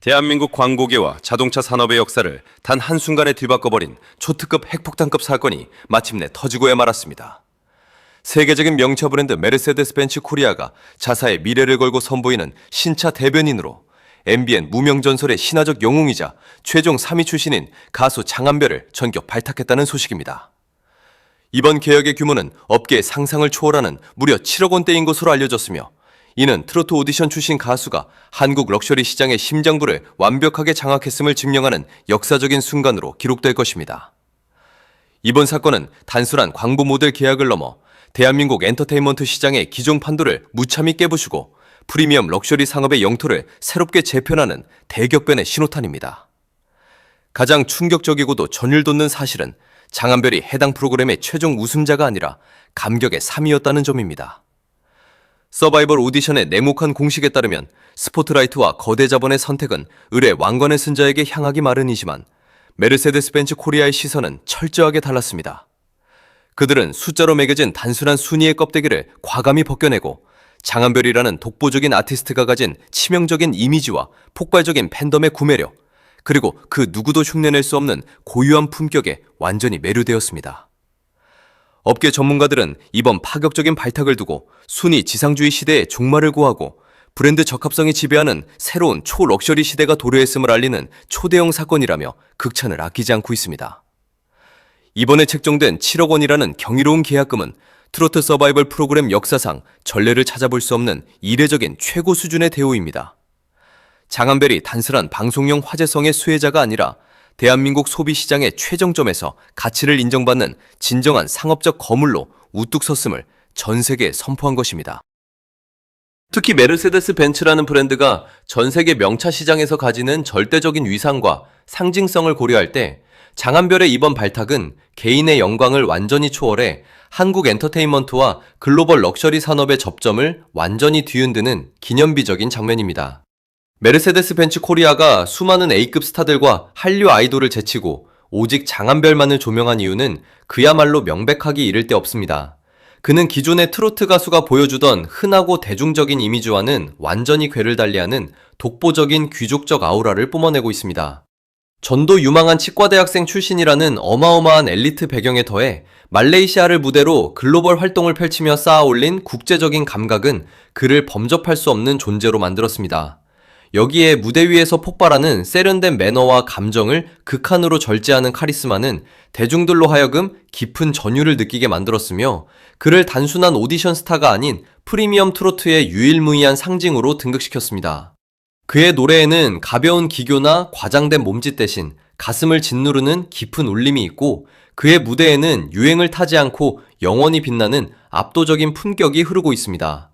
대한민국 광고계와 자동차 산업의 역사를 단 한순간에 뒤바꿔버린 초특급 핵폭탄급 사건이 마침내 터지고야 말았습니다. 세계적인 명차 브랜드 메르세데스 벤츠 코리아가 자사의 미래를 걸고 선보이는 신차 대변인으로 MBN 무명전설의 신화적 영웅이자 최종 3위 출신인 가수 장한별을 전격 발탁했다는 소식입니다. 이번 개혁의 규모는 업계의 상상을 초월하는 무려 7억 원대인 것으로 알려졌으며, 이는 트로트 오디션 출신 가수가 한국 럭셔리 시장의 심장부를 완벽하게 장악했음을 증명하는 역사적인 순간으로 기록될 것입니다. 이번 사건은 단순한 광고 모델 계약을 넘어 대한민국 엔터테인먼트 시장의 기존 판도를 무참히 깨부수고 프리미엄 럭셔리 상업의 영토를 새롭게 재편하는 대격변의 신호탄입니다. 가장 충격적이고도 전율 돋는 사실은 장한별이 해당 프로그램의 최종 우승자가 아니라 감격의 3위였다는 점입니다. 서바이벌 오디션의 냉혹한 공식에 따르면 스포트라이트와 거대 자본의 선택은 을의 왕관을 쓴 자에게 향하기 마련이지만, 메르세데스 벤츠 코리아의 시선은 철저하게 달랐습니다. 그들은 숫자로 매겨진 단순한 순위의 껍데기를 과감히 벗겨내고 장한별이라는 독보적인 아티스트가 가진 치명적인 이미지와 폭발적인 팬덤의 구매력, 그리고 그 누구도 흉내낼 수 없는 고유한 품격에 완전히 매료되었습니다. 업계 전문가들은 이번 파격적인 발탁을 두고 순위 지상주의 시대의 종말을 고하고 브랜드 적합성이 지배하는 새로운 초럭셔리 시대가 도래했음을 알리는 초대형 사건이라며 극찬을 아끼지 않고 있습니다. 이번에 책정된 7억 원이라는 경이로운 계약금은 트로트 서바이벌 프로그램 역사상 전례를 찾아볼 수 없는 이례적인 최고 수준의 대우입니다. 장한별이 단순한 방송용 화제성의 수혜자가 아니라 대한민국 소비시장의 최정점에서 가치를 인정받는 진정한 상업적 거물로 우뚝 섰음을 전 세계에 선포한 것입니다. 특히 메르세데스 벤츠라는 브랜드가 전 세계 명차 시장에서 가지는 절대적인 위상과 상징성을 고려할 때 장한별의 이번 발탁은 개인의 영광을 완전히 초월해 한국 엔터테인먼트와 글로벌 럭셔리 산업의 접점을 완전히 뒤흔드는 기념비적인 장면입니다. 메르세데스 벤츠 코리아가 수많은 A급 스타들과 한류 아이돌을 제치고 오직 장한별만을 조명한 이유는 그야말로 명백하기 이를 데 없습니다. 그는 기존의 트로트 가수가 보여주던 흔하고 대중적인 이미지와는 완전히 궤를 달리하는 독보적인 귀족적 아우라를 뿜어내고 있습니다. 전도 유망한 치과대학생 출신이라는 어마어마한 엘리트 배경에 더해 말레이시아를 무대로 글로벌 활동을 펼치며 쌓아올린 국제적인 감각은 그를 범접할 수 없는 존재로 만들었습니다. 여기에 무대 위에서 폭발하는 세련된 매너와 감정을 극한으로 절제하는 카리스마는 대중들로 하여금 깊은 전율을 느끼게 만들었으며, 그를 단순한 오디션 스타가 아닌 프리미엄 트로트의 유일무이한 상징으로 등극시켰습니다. 그의 노래에는 가벼운 기교나 과장된 몸짓 대신 가슴을 짓누르는 깊은 울림이 있고, 그의 무대에는 유행을 타지 않고 영원히 빛나는 압도적인 품격이 흐르고 있습니다.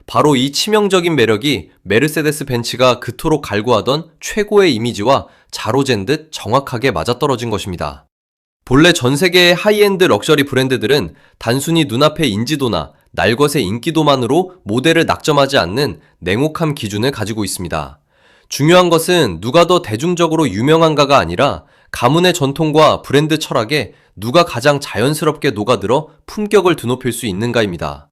바로 이 치명적인 매력이 메르세데스 벤츠가 그토록 갈구하던 최고의 이미지와 자로잰 듯 정확하게 맞아떨어진 것입니다. 본래 전 세계의 하이엔드 럭셔리 브랜드들은 단순히 눈앞의 인지도나 날것의 인기도만으로 모델을 낙점하지 않는 냉혹한 기준을 가지고 있습니다. 중요한 것은 누가 더 대중적으로 유명한가가 아니라 가문의 전통과 브랜드 철학에 누가 가장 자연스럽게 녹아들어 품격을 드높일 수 있는가입니다.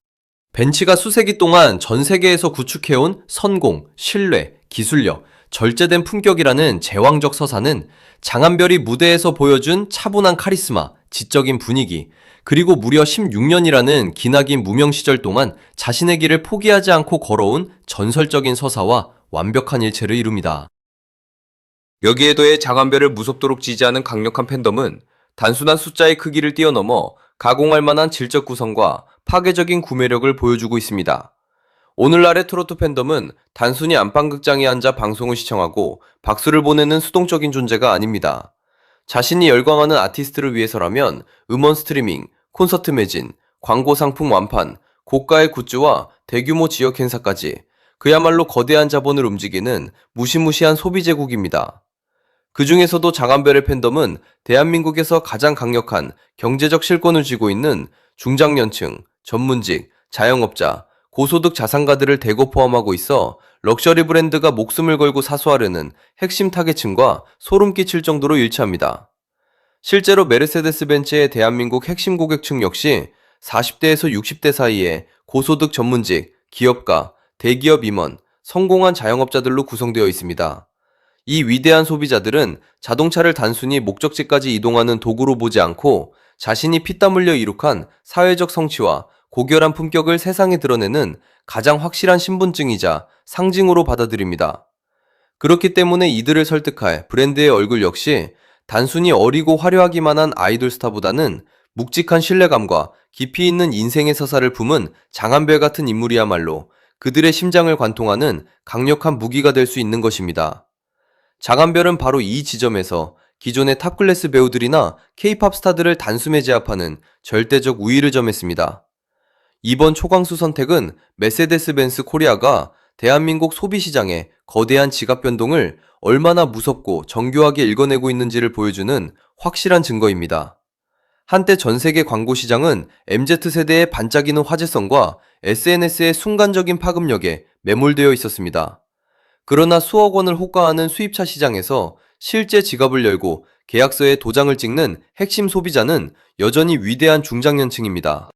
벤츠가 수세기 동안 전 세계에서 구축해온 성공, 신뢰, 기술력, 절제된 품격이라는 제왕적 서사는 장한별이 무대에서 보여준 차분한 카리스마, 지적인 분위기, 그리고 무려 16년이라는 기나긴 무명 시절 동안 자신의 길을 포기하지 않고 걸어온 전설적인 서사와 완벽한 일체를 이룹니다. 여기에 더해 장한별을 무섭도록 지지하는 강력한 팬덤은 단순한 숫자의 크기를 뛰어넘어 가공할 만한 질적 구성과 파괴적인 구매력을 보여주고 있습니다. 오늘날의 트로트 팬덤은 단순히 안방극장에 앉아 방송을 시청하고 박수를 보내는 수동적인 존재가 아닙니다. 자신이 열광하는 아티스트를 위해서라면 음원 스트리밍, 콘서트 매진, 광고 상품 완판, 고가의 굿즈와 대규모 지역 행사까지 그야말로 거대한 자본을 움직이는 무시무시한 소비 제국입니다. 그 중에서도 장한별의 팬덤은 대한민국에서 가장 강력한 경제적 실권을 쥐고 있는 중장년층, 전문직, 자영업자, 고소득 자산가들을 대거 포함하고 있어 럭셔리 브랜드가 목숨을 걸고 사수하려는 핵심 타겟층과 소름 끼칠 정도로 일치합니다. 실제로 메르세데스 벤츠의 대한민국 핵심 고객층 역시 40대에서 60대 사이에 고소득 전문직, 기업가, 대기업 임원, 성공한 자영업자들로 구성되어 있습니다. 이 위대한 소비자들은 자동차를 단순히 목적지까지 이동하는 도구로 보지 않고 자신이 피땀 흘려 이룩한 사회적 성취와 고결한 품격을 세상에 드러내는 가장 확실한 신분증이자 상징으로 받아들입니다. 그렇기 때문에 이들을 설득할 브랜드의 얼굴 역시 단순히 어리고 화려하기만 한 아이돌 스타보다는 묵직한 신뢰감과 깊이 있는 인생의 서사를 품은 장한별 같은 인물이야말로 그들의 심장을 관통하는 강력한 무기가 될 수 있는 것입니다. 장한별은 바로 이 지점에서 기존의 탑클래스 배우들이나 K-팝 스타들을 단숨에 제압하는 절대적 우위를 점했습니다. 이번 초강수 선택은 메세데스 벤츠 코리아가 대한민국 소비시장의 거대한 지갑 변동을 얼마나 무섭고 정교하게 읽어내고 있는지를 보여주는 확실한 증거입니다. 한때 전 세계 광고 시장은 MZ세대의 반짝이는 화제성과 SNS의 순간적인 파급력에 매몰되어 있었습니다. 그러나 수억 원을 호가하는 수입차 시장에서 실제 지갑을 열고 계약서에 도장을 찍는 핵심 소비자는 여전히 위대한 중장년층입니다.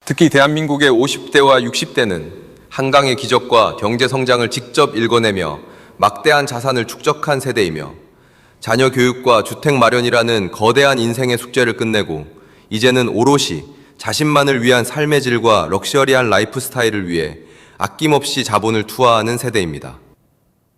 특히 대한민국의 50대와 60대는 한강의 기적과 경제 성장을 직접 읽어내며 막대한 자산을 축적한 세대이며 자녀 교육과 주택 마련이라는 거대한 인생의 숙제를 끝내고 이제는 오롯이 자신만을 위한 삶의 질과 럭셔리한 라이프 스타일을 위해 아낌없이 자본을 투하하는 세대입니다.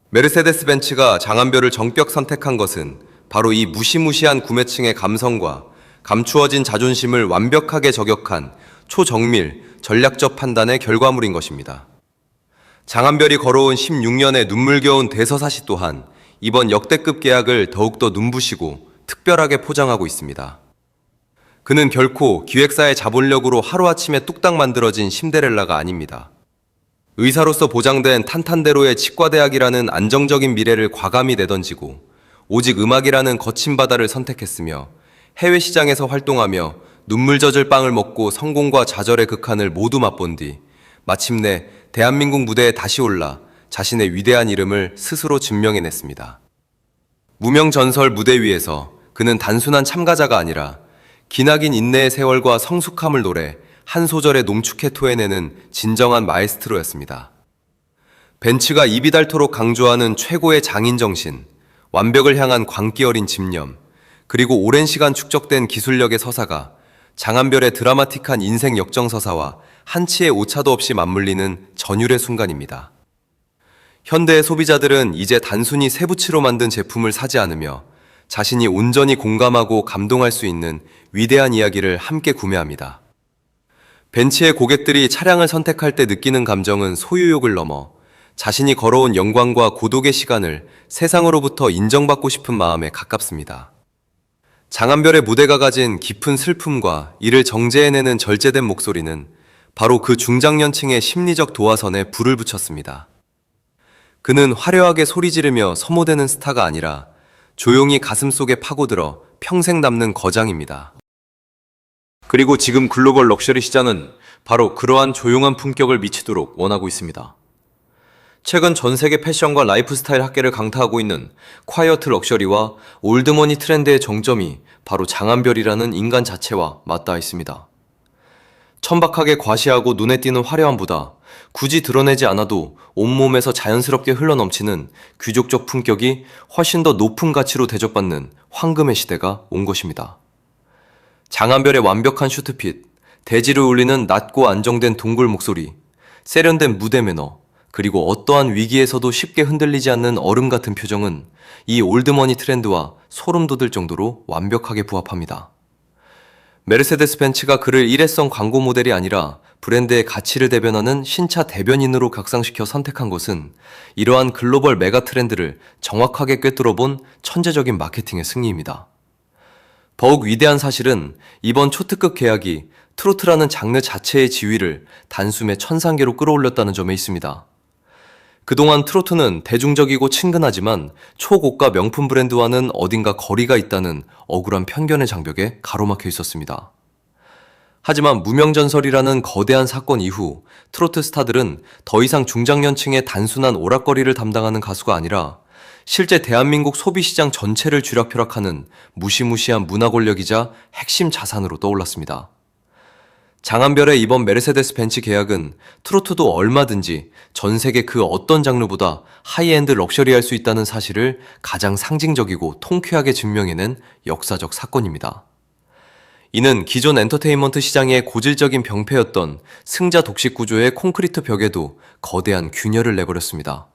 메르세데스 벤츠가 장한별을 정격 선택한 것은 바로 이 무시무시한 구매층의 감성과 감추어진 자존심을 완벽하게 저격한 초정밀, 전략적 판단의 결과물인 것입니다. 장한별이 걸어온 16년의 눈물겨운 대서사시 또한 이번 역대급 계약을 더욱더 눈부시고 특별하게 포장하고 있습니다. 그는 결코 기획사의 자본력으로 하루아침에 뚝딱 만들어진 신데렐라가 아닙니다. 의사로서 보장된 탄탄대로의 치과대학이라는 안정적인 미래를 과감히 내던지고 오직 음악이라는 거친 바다를 선택했으며 해외 시장에서 활동하며 눈물 젖을 빵을 먹고 성공과 좌절의 극한을 모두 맛본 뒤 마침내 대한민국 무대에 다시 올라 자신의 위대한 이름을 스스로 증명해냈습니다. 무명전설 무대 위에서 그는 단순한 참가자가 아니라 기나긴 인내의 세월과 성숙함을 노래 한 소절에 농축해 토해내는 진정한 마에스트로였습니다. 벤츠가 입이 닳도록 강조하는 최고의 장인정신, 완벽을 향한 광기 어린 집념, 그리고 오랜 시간 축적된 기술력의 서사가 장한별의 드라마틱한 인생 역정서사와 한치의 오차도 없이 맞물리는 전율의 순간입니다. 현대의 소비자들은 이제 단순히 세부치로 만든 제품을 사지 않으며 자신이 온전히 공감하고 감동할 수 있는 위대한 이야기를 함께 구매합니다. 벤츠의 고객들이 차량을 선택할 때 느끼는 감정은 소유욕을 넘어 자신이 걸어온 영광과 고독의 시간을 세상으로부터 인정받고 싶은 마음에 가깝습니다. 장한별의 무대가 가진 깊은 슬픔과 이를 정제해내는 절제된 목소리는 바로 그 중장년층의 심리적 도화선에 불을 붙였습니다. 그는 화려하게 소리 지르며 소모되는 스타가 아니라 조용히 가슴속에 파고들어 평생 남는 거장입니다. 그리고 지금 글로벌 럭셔리 시장은 바로 그러한 조용한 품격을 미치도록 원하고 있습니다. 최근 전 세계 패션과 라이프 스타일 학계를 강타하고 있는 콰이어트 럭셔리와 올드머니 트렌드의 정점이 바로 장한별이라는 인간 자체와 맞닿아 있습니다. 천박하게 과시하고 눈에 띄는 화려함보다 굳이 드러내지 않아도 온몸에서 자연스럽게 흘러넘치는 귀족적 품격이 훨씬 더 높은 가치로 대접받는 황금의 시대가 온 것입니다. 장한별의 완벽한 슈트핏, 대지를 울리는 낮고 안정된 동굴 목소리, 세련된 무대 매너, 그리고 어떠한 위기에서도 쉽게 흔들리지 않는 얼음 같은 표정은 이 올드머니 트렌드와 소름 돋을 정도로 완벽하게 부합합니다. 메르세데스 벤츠가 그를 일회성 광고 모델이 아니라 브랜드의 가치를 대변하는 신차 대변인으로 격상시켜 선택한 것은 이러한 글로벌 메가 트렌드를 정확하게 꿰뚫어본 천재적인 마케팅의 승리입니다. 더욱 위대한 사실은 이번 초특급 계약이 트로트라는 장르 자체의 지위를 단숨에 천상계로 끌어올렸다는 점에 있습니다. 그동안 트로트는 대중적이고 친근하지만 초고가 명품 브랜드와는 어딘가 거리가 있다는 억울한 편견의 장벽에 가로막혀 있었습니다. 하지만 무명전설이라는 거대한 사건 이후 트로트 스타들은 더 이상 중장년층의 단순한 오락거리를 담당하는 가수가 아니라 실제 대한민국 소비시장 전체를 쥐락펴락하는 무시무시한 문화 권력이자 핵심 자산으로 떠올랐습니다. 장한별의 이번 메르세데스 벤츠 계약은 트로트도 얼마든지 전 세계 그 어떤 장르보다 하이엔드 럭셔리할 수 있다는 사실을 가장 상징적이고 통쾌하게 증명해낸 역사적 사건입니다. 이는 기존 엔터테인먼트 시장의 고질적인 병폐였던 승자 독식 구조의 콘크리트 벽에도 거대한 균열을 내버렸습니다.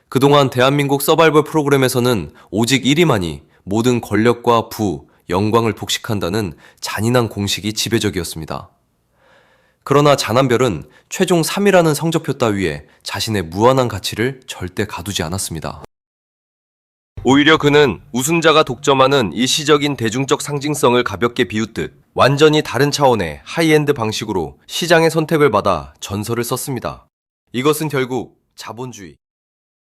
그동안 대한민국 서바이벌 프로그램에서는 오직 1위만이 모든 권력과 부, 영광을 복식한다는 잔인한 공식이 지배적이었습니다. 그러나 장한별은 최종 3위라는 성적표 따위에 자신의 무한한 가치를 절대 가두지 않았습니다. 오히려 그는 우승자가 독점하는 일시적인 대중적 상징성을 가볍게 비웃듯 완전히 다른 차원의 하이엔드 방식으로 시장의 선택을 받아 전설을 썼습니다. 이것은 결국 자본주의,